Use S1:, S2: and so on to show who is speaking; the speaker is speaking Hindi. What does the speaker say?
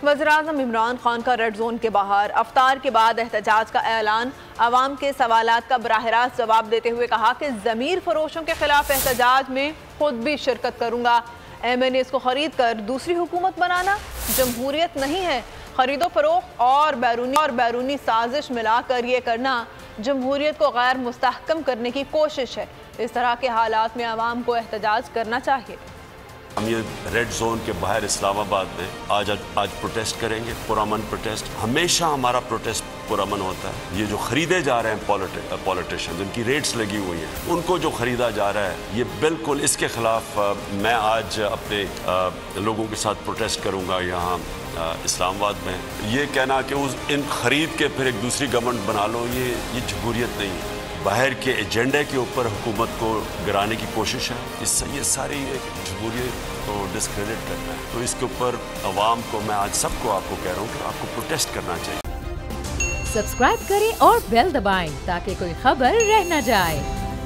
S1: वज़ीर-ए-आज़म इमरान खान का रेड जोन के बाहर अफ्तार के बाद एहतजाज का ऐलान। आवाम के सवालात का बराह रास्त जवाब देते हुए कहा कि ज़मीर फरोशों के खिलाफ एहतजाज में खुद भी शिरकत करूँगा। MNAs को खरीद कर दूसरी हुकूमत बनाना जमहूरियत नहीं है। खरीदो फरोख्त और बैरूनी साजिश मिलाकर ये करना जमहूरियत को गैर मुस्तहकम करने की कोशिश है। इस तरह के हालात में आवाम को एहतजाज करना चाहिए।
S2: हम ये रेड जोन के बाहर इस्लामाबाद में आज प्रोटेस्ट करेंगे, पुरअमन प्रोटेस्ट। हमेशा हमारा प्रोटेस्ट पुरअमन होता है। ये जो खरीदे जा रहे हैं पॉलिटिशियन, उनकी रेट्स लगी हुई हैं, उनको जो खरीदा जा रहा है, ये बिल्कुल इसके खिलाफ मैं आज अपने लोगों के साथ प्रोटेस्ट करूँगा यहाँ इस्लामाबाद में। ये कहना कि इन खरीद के फिर एक दूसरी गवर्नमेंट बना लो, ये जमहूरियत नहीं है। बाहर के एजेंडे के ऊपर हुकूमत को गिराने की कोशिश है। ये सारी एक जमहूरियत को डिस्क्रेडिट करना है। तो इसके ऊपर अवाम को, मैं आज सबको आपको कह रहा हूँ कि आपको प्रोटेस्ट करना चाहिए।
S3: सब्सक्राइब करें और बेल दबाएं ताकि कोई खबर रह न जाए।